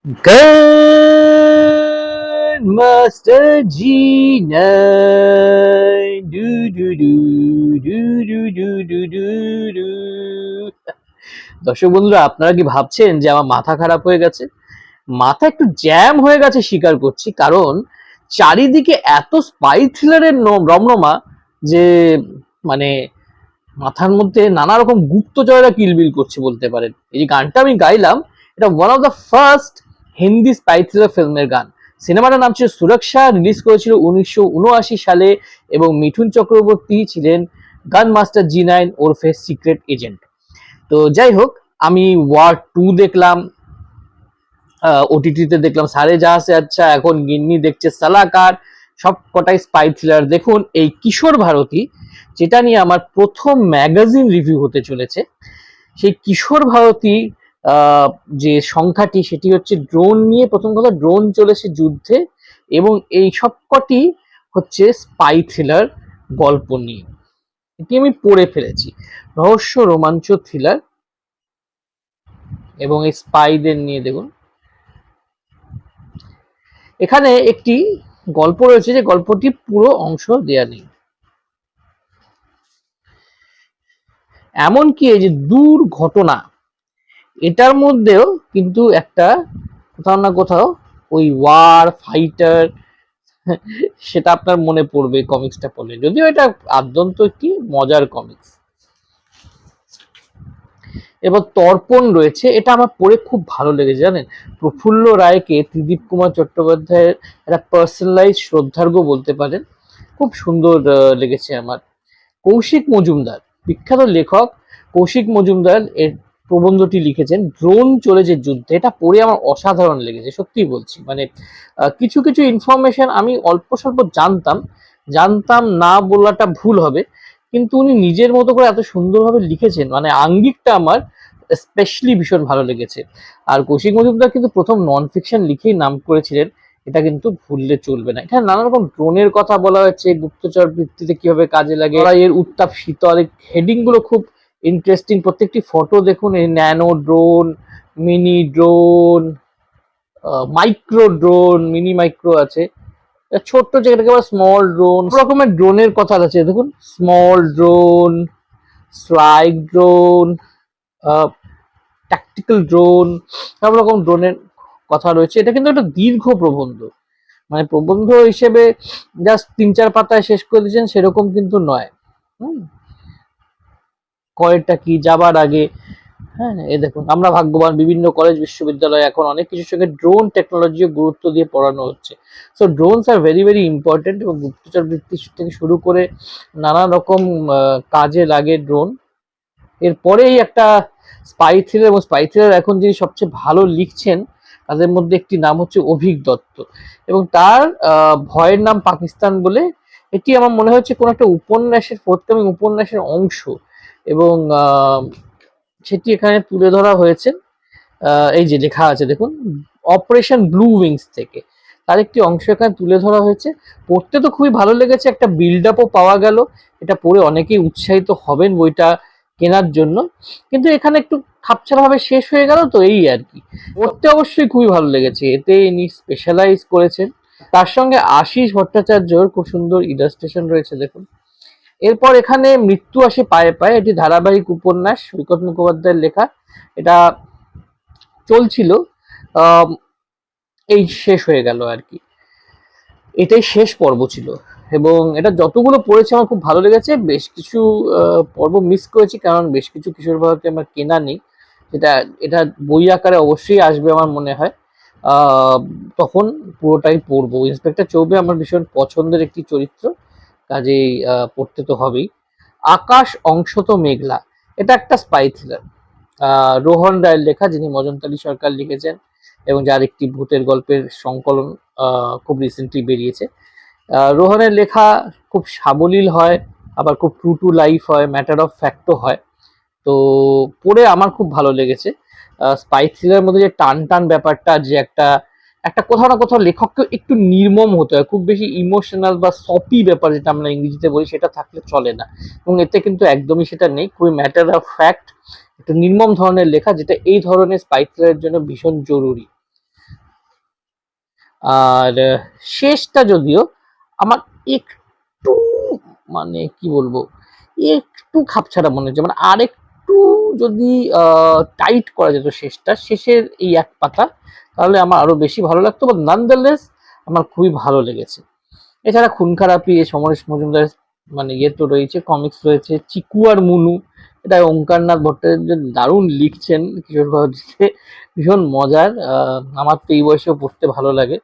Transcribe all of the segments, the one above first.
Grandmaster G9 do do do do do do do do do। দর্শক বন্ধুরা, আপনারা কি ভাবছেন যে আমার মাথা খারাপ হয়ে গেছে? মাথা একটু জ্যাম হয়ে গেছে স্বীকার করছি, কারণ চারিদিকে এত স্পাই থ্রিলারের রমরমা যে মানে মাথার মধ্যে নানা রকম গুপ্তচরেরা কিলবিল করছে বলতে পারেন। এই যে গানটা আমি গাইলাম, এটা one of the first Hindi spy thriller ফিল্মের গান। সিনেমাটার নাম ছিল সুরক্ষা, রিলিজ করেছিল 1979 সালে এবং মিঠুন চক্রবর্তী ছিলেন গান মাস্টার G9 ওরফে সিক্রেট এজেন্ট। তো যাই হোক, আমি ওয়ার 2 দেখলাম, ওটিটিতে দেখলাম সারে জাহাঁ সে আচ্ছা, এখন গিন্নি দেখছে সালাকার, সব কটাই স্পাই থ্রিলার। দেখুন, এই কিশোর ভারতী, যেটা নিয়ে আমার প্রথম ম্যাগাজিন রিভিউ হতে চলেছে, সেই কিশোর ভারতী যে সংখ্যাটি, সেটি হচ্ছে ড্রোন নিয়ে। প্রথম কথা, ড্রোন চলেছে যুদ্ধে এবং এই সবকটি হচ্ছে স্পাই থ্রিলার গল্প নিয়ে। এটি আমি পড়ে ফেলেছি, রহস্য রোমাঞ্চ থ্রিলার এবং এই স্পাইদের নিয়ে। দেখুন, এখানে একটি গল্প রয়েছে, যে গল্পটি পুরো অংশ দেয়া নেই। এমনকি এই যে দুর্ঘটনা, এটার মধ্যেও কিন্তু একটা কোথাও না কোথাও ওই ওয়ার ফাইটার সেটা আপনার মনে পড়বে কমিক্সটা পড়লে, যদিও এটা আদ্যন্ত একটি মজার কমিক্স। এবার তর্পণ রয়েছে, এটা আমার পড়ে খুব ভালো লেগেছে। জানেন, প্রফুল্ল রায়কে ত্রিদীপ কুমার চট্টোপাধ্যায়ের একটা পার্সোনালাইজ শ্রদ্ধার্ঘ বলতে পারেন, খুব সুন্দর লেগেছে আমার। কৌশিক মজুমদার, বিখ্যাত লেখক কৌশিক মজুমদার এর প্রবন্ধটি লিখেছেন, ড্রোন চলেছে যুদ্ধে। এটা পড়ে আমার অসাধারণ লেগেছে, সত্যি বলছি। মানে কিছু কিছু ইনফরমেশন আমি অল্প স্বল্প জানতাম না বলাটা ভুল হবে, কিন্তু উনি নিজের মতো করে এত সুন্দরভাবে লিখেছেন, মানে আঙ্গিকটা আমার স্পেশালি ভীষণ ভালো লেগেছে। আর কৌশিক মজুমদার কিন্তু প্রথম নন ফিকশন লিখেই নাম করেছিলেন, এটা কিন্তু ভুললে চলবে না। এখানে নানা রকম ড্রোনের কথা বলা হয়েছে, গুপ্তচর ভিত্তিতে কিভাবে কাজে লাগে, এর উত্তাপ শীতল, হেডিং গুলো খুব ইন্টারেস্টিং। প্রত্যেকটি ফটো দেখুন, এই nano drone, mini drone, micro drone, mini micro আছে, ছোট্ট যেটাকে বলে স্মল ড্রোন, রকমের ড্রোনের কথা আছে। দেখুন, small drone, strike drone, tactical drone, সব রকম ড্রোনের কথা রয়েছে। এটা কিন্তু একটা দীর্ঘ প্রবন্ধ, মানে প্রবন্ধ হিসেবে জাস্ট 3-4 পাতায় শেষ করে দিয়েছেন সেরকম কিন্তু নয়। কয়টা কি যাবার আগে, হ্যাঁ, এই দেখুন, আমরা ভাগ্যবান, বিভিন্ন কলেজ বিশ্ববিদ্যালয়ে এখন অনেক কিছুর সঙ্গে ড্রোন টেকনোলজিও গুরুত্ব দিয়ে পড়ানো হচ্ছে। So drones are very very important, এবং গুপ্তচর বৃত্তি থেকে শুরু করে নানা রকম কাজে লাগে ড্রোন। এরপরেই একটা স্পাই থ্রিলার, এবং স্পাই থ্রিলার এখন যিনি সবচেয়ে ভালো লিখছেন তাদের মধ্যে একটি নাম হচ্ছে অভিক দত্ত, এবং তার ভয়ের নাম পাকিস্তান বলে এটি আমার মনে হচ্ছে কোনো একটা উপন্যাসের, ফোর্থকামিং উপন্যাসের অংশ, এবং সেটি এখানে তুলে ধরা হয়েছে। এই যে লেখা আছে দেখুন, অপারেশন ব্লু উইংস থেকে তার একটি অংশ এখানে তুলে ধরা হয়েছে। পড়তে তো খুবই ভালো লেগেছে, একটা বিল্ড আপও পাওয়া গেল, এটা পড়ে অনেকেই উৎসাহিত হবেন বইটা কেনার জন্য। কিন্তু এখানে একটু খাপছাড়া ভাবে শেষ হয়ে গেল, তো এই আর কি। পড়তে অবশ্যই খুবই ভালো লেগেছে, এতে ইনি স্পেশালাইজ করেছেন। তার সঙ্গে আশিস ভট্টাচার্যর খুব সুন্দর ইলাস্ট্রেশন রয়েছে, দেখুন। এরপর এখানে মৃত্যু আসে পায়ে পায়ে, এটি ধারাবাহিক উপন্যাস, সৈকত মুখোপাধ্যায়ের লেখা। এটা চলছিল, এই শেষ হয়ে গেল আর কি, এটাই শেষ পর্ব ছিল। এবং এটা যতগুলো পড়েছে আমার খুব ভালো লেগেছে। বেশ কিছু পর্ব মিস করেছি, কারণ বেশ কিছু কিশোর ভারতী আমার কেনা নেই, এটা বই আকারে অবশ্যই আসবে আমার মনে হয়, তখন পুরোটাই পড়বো। ইন্সপেক্টর চৌবে আমার ভীষণ পছন্দের একটি চরিত্র, কাজেই পড়তে তো হবেই। আকাশ অংশত মেঘলা, এটা একটা স্পাই থ্রিলার, রোহন রায়ের লেখা, যিনি মজনতালী সরকার লিখেছেন, এবং যার একটি ভূতের গল্পের সংকলন খুব রিসেন্টলি বেরিয়েছে। রোহনের লেখা খুব সাবলীল হয়, আবার খুব ট্রু টু লাইফ হয়, ম্যাটার অফ ফ্যাক্টও হয়। তো পড়ে আমার খুব ভালো লেগেছে। স্পাই থ্রিলারের মধ্যে যে টান টান ব্যাপারটা, যে একটা একটা কোথাও না কোথাও লেখককে একটু নির্মম হতে হয়, খুব বেশি ইমোশনাল বা সপি ব্যাপার যেটা আমরা ইংরেজিতে বলি, সেটা থাকলে চলে না, এবং এতে কিন্তু একদমই সেটা নেই। খুবই ম্যাটার অফ ফ্যাক্ট, একটু নির্মম ধরনের লেখা, যেটা এই ধরনের স্পাই থ্রিলারের জন্য ভীষণ জরুরি। আর শেষটা যদিও আমার একটু, মানে কি বলবো, একটু খাপছাড়া মনে হচ্ছে, মানে আরেকটু যদি টাইট করা যেত শেষটা, শেষের এই এক পাতা, তাহলে আমার আরো বেশি ভালো লাগতো। বাট নানদারলেস আমার খুবই ভালো লেগেছে। এছাড়া খুন খারাপি, এ সমরেশ মজুমদার মানে ইয়ে তো রয়েছে, কমিক্স রয়েছে, চিকু আর মুনু, এটা ওঙ্কারনাথ ভট্টাচার্য দারুণ লিখছেন কিশোর ভারতীতে, ভীষণ মজার। আমার তো এই বয়সেও পড়তে ভালো লাগে।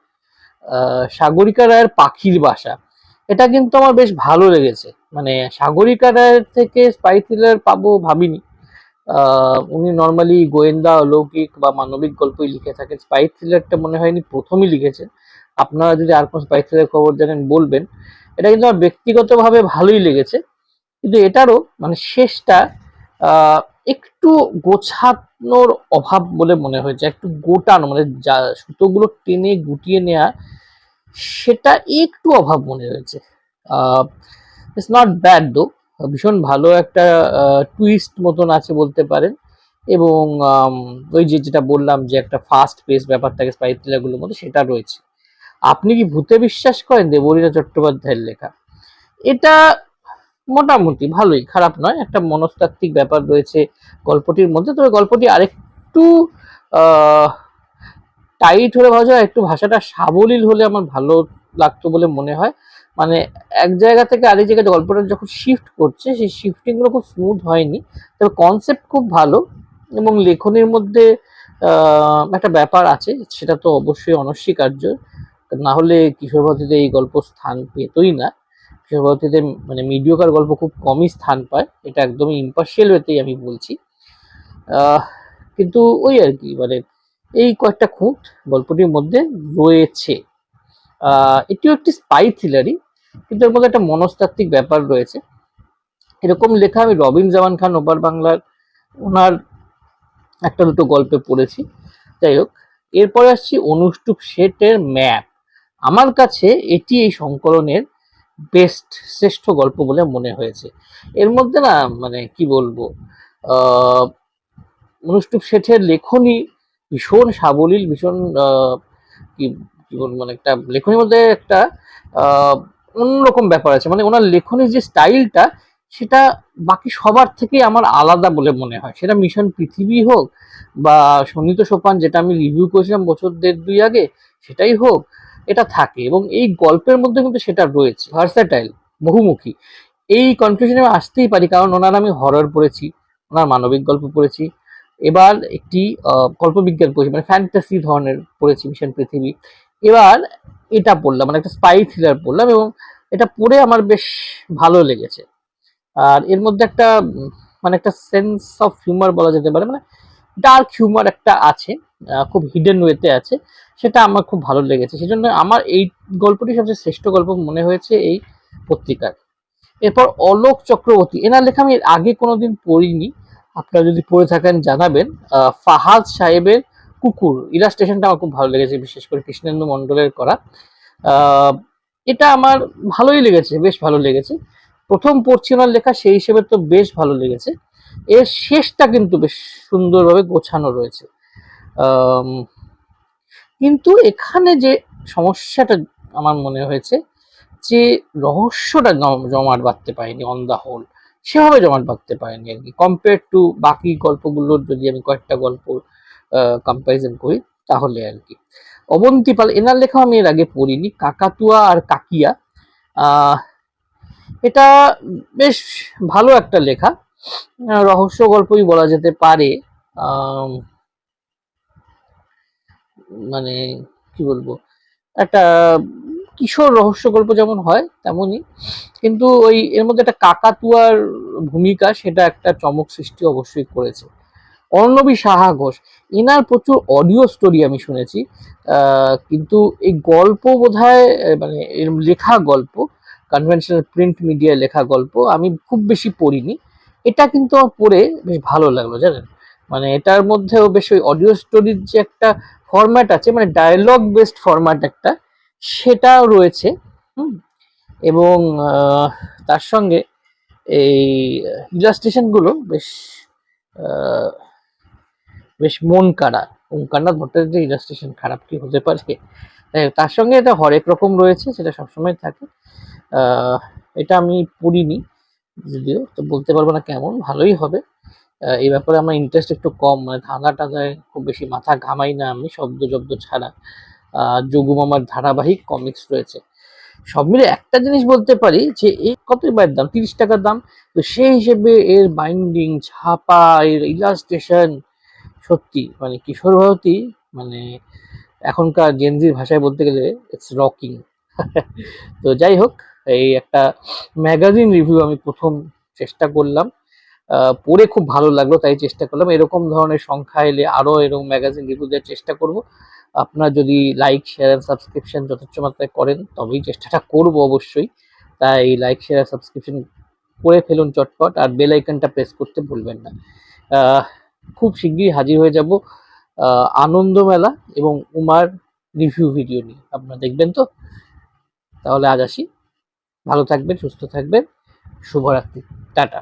সাগরিকা রায়ের পাখির বাসা, এটা কিন্তু আমার বেশ ভালো লেগেছে। মানে সাগরিকা রায়ের থেকে স্পাই থ্রিলার পাবো ভাবিনি। উনি নর্মালি গোয়েন্দা, অলৌকিক বা মানবিক গল্পই লিখে থাকেন। স্পাই থ্রিলারটা মনে হয়নি প্রথমই লিখেছেন। আপনারা যদি আর কোনো স্পাই থ্রিলার খবর জানেন বলবেন। এটা কিন্তু আমার ব্যক্তিগতভাবে ভালোই লেগেছে, কিন্তু এটারও মানে শেষটা একটু গোছানোর অভাব বলে মনে হয়েছে। একটু গোটানো, মানে যা সুতোগুলো টেনে গুটিয়ে নেওয়া, সেটা একটু অভাব মনে হয়েছে। ইটস নট ব্যাড দো, ভীষণ ভালো একটা টুইস্ট মতন আছে বলতে পারেন। এবং ওই যে যেটা বললাম যে একটা ফাস্ট পেস ব্যাপার থাকে স্পাই থ্রিলারগুলোর মধ্যে, সেটা রয়েছে। আপনি কি ভূতে বিশ্বাস করেন? দেবলীনা চট্টোপাধ্যায়ের লেখা এটা মোটামুটি ভালোই, খারাপ নয়। একটা মনস্তাত্ত্বিক ব্যাপার রয়েছে গল্পটির মধ্যে, তবে গল্পটি আরেকটু টাইট হলে ভালো হয়, একটু ভাষাটা সাবলীল হলে আমার ভালো লাগতো বলে মনে হয়। মানে এক জায়গা থেকে আরেক জায়গায় গল্পটা যখন শিফট করছে, সেই শিফটিং গুলো খুব স্মুথ হয়নি, তবে কনসেপ্ট খুব ভালো। এবং লেখনের মধ্যে একটা ব্যাপার আছে, সেটা তো অবশ্যই অনস্বীকার্য। না হলে কিশোর ভারতীতে এই গল্প স্থান পেতই না। কিশোর ভারতীতে মানে মিডিওকার গল্প খুব কমই স্থান পায়, এটা একদমই ইম্পার্শিয়াল ওয়েতেই আমি বলছি। আহ, কিন্তু ওই আর কি, মানে এই কয়েকটা খুঁত গল্পটির মধ্যে রয়েছে। এটিও একটি স্পাই থ্রিলারই, কিন্তু এর মধ্যে একটা মনস্তাত্ত্বিক ব্যাপার রয়েছে। এরকম লেখা আমি রবিন জামান খান ওপার বাংলার ওনার একটা দুটো গল্পে পড়েছি। যাই হোক, এরপরে আসছি অনুষ্টুপ শেঠের ম্যাপ। আমার কাছে এটি এই সংকলনের বেস্ট, শ্রেষ্ঠ গল্প বলে মনে হয়েছে। এর মধ্যে না, মানে কি বলবো, আহ অনুষ্টুপ শেঠের লেখনী ভীষণ সাবলীল, ভীষণ কি কি বলবো, মানে একটা লেখনীর মধ্যে একটা অন্যরকম ব্যাপার আছে। মানে ওনার লেখনীর যে স্টাইলটা, সেটা বাকি সবার থেকে আমার আলাদা বলে মনে হয়। সেটা মিশন পৃথিবী হোক বা সন্নিহিত সোপান, যেটা আমি রিভিউ করেছিলাম বছর দেড় দুই আগে, সেটাই হোক, এটা থাকে। এবং এই গল্পের মধ্যে কিন্তু সেটা রয়েছে, ভার্সাটাইল, বহুমুখী। এই কনফিউশনে আমি আসতেই পারি, কারণ ওনার আমি হরর পড়েছি, ওনার মানবিক গল্প পড়েছি, এবার একটি কল্পবিজ্ঞান পড়েছি, মানে ফ্যান্টাসি ধরনের পড়েছি মিশন পৃথিবী। এবার এটা পড়লাম, মানে একটা স্পাই থ্রিলার পড়লাম, এবং এটা পড়ে আমার বেশ ভালো লেগেছে। আর এর মধ্যে একটা মানে একটা সেন্স অফ হিউমার বলা যেতে পারে, মানে ডার্ক হিউমার একটা আছে, খুব হিডেন ওয়েতে আছে, সেটা আমার খুব ভালো লেগেছে। সেজন্য আমার এই গল্পটি সবচেয়ে শ্রেষ্ঠ গল্প মনে হয়েছে এই পত্রিকার। এরপর অলোক চক্রবর্তী, এনার লেখা আমি এর আগে কোনোদিন পড়িনি, আপনারা যদি পড়ে থাকেন জানাবেন। ফাহাদ সাহেবের কুকুর, ইলাস্ট্রেশনটা আমার খুব ভালো লেগেছে, বিশেষ করে কৃষ্ণেন্দু মণ্ডলের করা। আহ, এটা আমার ভালোই লেগেছে, বেশ ভালো লেগেছে। প্রথম পড়ছি ওনার লেখা, সেই হিসেবে তো বেশ ভালো লেগেছে। এর শেষটা কিন্তু বেশ সুন্দরভাবে গোছানো রয়েছে। আম, কিন্তু এখানে যে সমস্যাটা আমার মনে হয়েছে, যে রহস্যটা জমাট বাঁধতে পারেনি অন দা হোল, সেভাবে জমাট বাঁধতে পারেনি আর কি, কম্পেয়ার টু বাকি গল্পগুলোর যদি আমি কয়েকটা গল্প কম্পারিজন করি তাহলে আর কি। অবন্তিপাল, এনার লেখা আমি এর আগে পড়িনি, কাকাতুয়া আর কাকিয়া। আহ, এটা বেশ ভালো একটা লেখা, রহস্য গল্পই বলা যেতে পারে। আম, মানে কি বলবো, একটা কিশোর রহস্য গল্প যেমন হয় তেমনই, কিন্তু ওই এর মধ্যে একটা কাকাতুয়ার ভূমিকা, সেটা একটা চমক সৃষ্টি অবশ্যই করেছে। অর্ণবী সাহা ঘোষ, এনার প্রচুর অডিও স্টোরি আমি শুনেছি, কিন্তু এই গল্প বোধহয় মানে এর লেখা গল্প, কনভেনশনাল প্রিন্ট মিডিয়ায় লেখা গল্প আমি খুব বেশি পড়িনি। এটা কিন্তু আমার পড়ে বেশ ভালো লাগলো জানেন। মানে এটার মধ্যেও বেশ ওই অডিও স্টোরির যে একটা ফরম্যাট আছে, মানে ডায়লগ বেসড ফরম্যাট একটা, সেটাও রয়েছে। হুম, এবং তার সঙ্গে এই ইলাস্ট্রেশন গুলো বেশ আহ, বেশ মন কাড়া, ওঙ্কারনাথ ভট্টাচার্যের ইলাস্ট্রেশন খারাপ কি হতে পারে? তার সঙ্গে এটা হরেক রকম রয়েছে, সেটা সবসময় থাকে। এটা আমি পড়িনি যদিও, তো বলতে পারবো না কেমন, ভালোই হবে। এই ব্যাপারে আমার ইন্টারেস্ট একটু কম, মানে ধাঁধা টাধায় খুব বেশি মাথা ঘামাই না আমি, শব্দ জব্দ ছাড়া। যোগু মামার ধারাবাহিক কমিক্স রয়েছে। সব মিলে একটা জিনিস বলতে পারি যে এই কত এবার দাম, 30 টাকার দাম। তো সেই হিসেবে এর বাইন্ডিং, ছাপা, এর ইলাস্ট্রেশন সত্যি মানে কিশোর ভারতী, মানে এখনকার জেনজির ভাষায় বলতে গেলে ইটস রকিং। তো যাই হোক, এই একটা ম্যাগাজিন রিভিউ আমি প্রথম চেষ্টা করলাম, পড়ে খুব ভালো লাগলো তাই চেষ্টা করলাম। এরকম ধরনের সংখ্যা এলে আরো এরকম ম্যাগাজিন রিভিউ দেওয়ার চেষ্টা করব। আপনার যদি লাইক শেয়ার সাবস্ক্রিপশন যথেষ্ট মাত্রায় করেন তবেই চেষ্টাটা করব অবশ্যই। তাই লাইক শেয়ার সাবস্ক্রিপশন করে ফেলুন চটপট, আর বেল আইকনটা প্রেস করতে ভুলবেন না। খুব শিগগিরই হাজির হয়ে যাব আনন্দমেলা এবং উমার রিভিউ ভিডিও নিয়ে, আপনারা দেখবেন তো? তাহলে আজ আসি, ভালো থাকবেন, সুস্থ থাকবেন, শুভরাত্রি, টাটা।